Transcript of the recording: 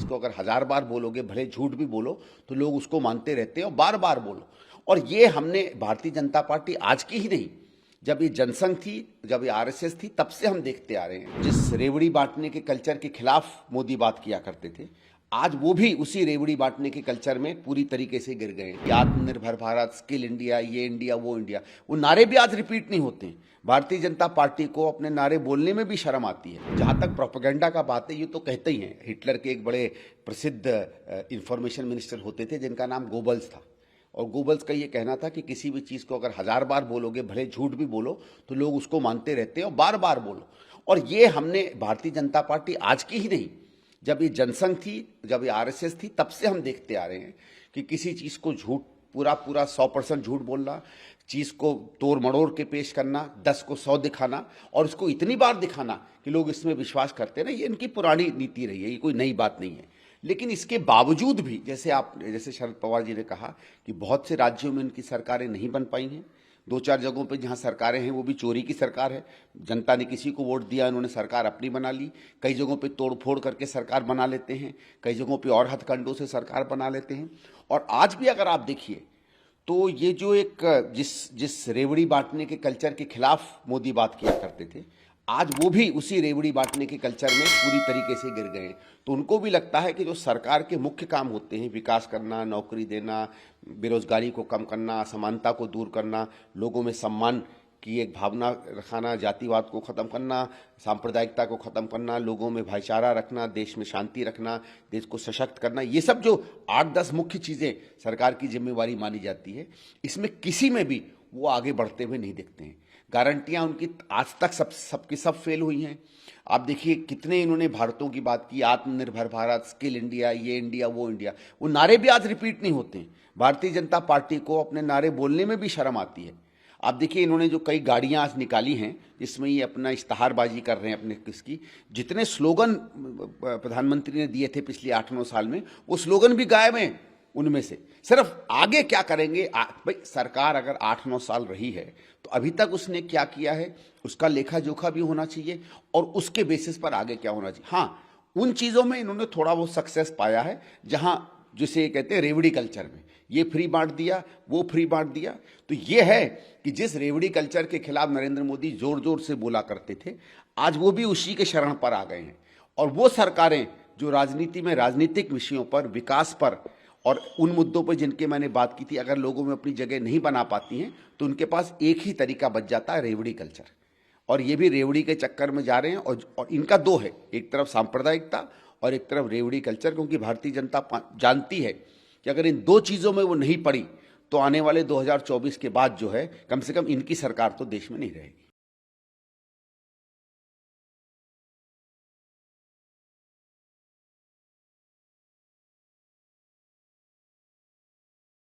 को अगर 1000 बार बोलोगे, भले झूठ भी बोलो, तो लोग उसको मानते रहते हैं और बार बार बोलो। और ये हमने भारतीय जनता पार्टी आज की ही नहीं, जब ये जनसंघ थी, जब ये आरएसएस थी, तब से हम देखते आ रहे हैं। जिस रेवड़ी बांटने के कल्चर के खिलाफ मोदी बात किया करते थे, आज वो भी उसी रेवड़ी बांटने के कल्चर में पूरी तरीके से गिर गए हैं। आत्मनिर्भर भारत, स्किल इंडिया, ये इंडिया, वो इंडिया, वो नारे भी आज रिपीट नहीं होते। भारतीय जनता पार्टी को अपने नारे बोलने में भी शर्म आती है। जहां तक प्रोपेगेंडा का बात है, ये तो कहते ही हैं। हिटलर के एक बड़े प्रसिद्ध इंफॉर्मेशन मिनिस्टर होते थे जिनका नाम गोबल्स था, और गोबल्स का ये कहना था कि किसी भी चीज़ को अगर 1000 बार बोलोगे, भले झूठ भी बोलो, तो लोग उसको मानते रहते हैं और बार बार बोलो। और ये हमने भारतीय जनता पार्टी आज की ही नहीं, जब ये जनसंघ थी, जब ये आरएसएस थी, तब से हम देखते आ रहे हैं कि किसी चीज़ को झूठ, पूरा 100% झूठ बोलना, चीज़ को तोड़ मड़ोड़ के पेश करना, 10 को 100 दिखाना, और इसको इतनी बार दिखाना कि लोग इसमें विश्वास करते हैं ना, ये इनकी पुरानी नीति रही है, ये कोई नई बात नहीं है। लेकिन इसके बावजूद भी, जैसे शरद पवार जी ने कहा कि बहुत से राज्यों में इनकी सरकारें नहीं बन पाई हैं। 2-4 जगहों पे जहां सरकारें हैं वो भी चोरी की सरकार है। जनता ने किसी को वोट दिया, इन्होंने सरकार अपनी बना ली। कई जगहों पे तोड़फोड़ करके सरकार बना लेते हैं, कई जगहों पे और हथकंडों से सरकार बना लेते हैं। और आज भी अगर आप देखिए तो ये जो एक जिस रेवड़ी बांटने के कल्चर के खिलाफ मोदी बात किया करते थे, आज वो भी उसी रेवड़ी बांटने के कल्चर में पूरी तरीके से गिर गए हैं। तो उनको भी लगता है कि जो सरकार के मुख्य काम होते हैं, विकास करना, नौकरी देना, बेरोजगारी को कम करना, असमानता को दूर करना, लोगों में सम्मान की एक भावना रखाना, जातिवाद को ख़त्म करना, सांप्रदायिकता को ख़त्म करना, लोगों में भाईचारा रखना, देश में शांति रखना, देश को सशक्त करना, ये सब जो 8-10 मुख्य चीज़ें सरकार की जिम्मेवारी मानी जाती है, इसमें किसी में भी वो आगे बढ़ते हुए नहीं दिखते हैं। गारंटियां उनकी आज तक सबकी सब फेल हुई हैं। आप देखिए कितने इन्होंने भारतों की बात की, आत्मनिर्भर भारत, स्किल इंडिया, ये इंडिया, वो इंडिया, वो नारे भी आज रिपीट नहीं होते। भारतीय जनता पार्टी को अपने नारे बोलने में भी शर्म आती है। आप देखिए इन्होंने जो कई गाड़ियां आज निकाली हैं जिसमें ये अपना इश्तहारबाजी कर रहे हैं अपने किसकी, जितने स्लोगन प्रधानमंत्री ने दिए थे पिछले 8-9 साल में, वो स्लोगन भी गायब हैं उनमें से। सिर्फ आगे क्या करेंगे, भाई सरकार अगर 8-9 साल रही है तो अभी तक उसने क्या किया है, उसका लेखा जोखा भी होना चाहिए, और उसके बेसिस पर आगे क्या होना चाहिए। हाँ, उन चीज़ों में इन्होंने थोड़ा वो सक्सेस पाया है जहां जिसे कहते हैं रेवड़ी कल्चर में, ये फ्री बांट दिया, वो फ्री बांट दिया। तो ये है कि जिस रेवड़ी कल्चर के खिलाफ नरेंद्र मोदी जोर जोर से बोला करते थे, आज वो भी उसी के शरण पर आ गए हैं। और वो सरकारें जो राजनीति में राजनीतिक विषयों पर, विकास पर और उन मुद्दों पर जिनके मैंने बात की थी, अगर लोगों में अपनी जगह नहीं बना पाती हैं तो उनके पास एक ही तरीका बच जाता है, रेवड़ी कल्चर। और ये भी रेवड़ी के चक्कर में जा रहे हैं। और इनका दो है, एक तरफ सांप्रदायिकता और एक तरफ रेवड़ी कल्चर, क्योंकि भारतीय जनता जानती है कि अगर इन दो चीज़ों में वो नहीं पड़ी तो आने वाले 2024 के बाद जो है, कम से कम इनकी सरकार तो देश में नहीं रहेगी।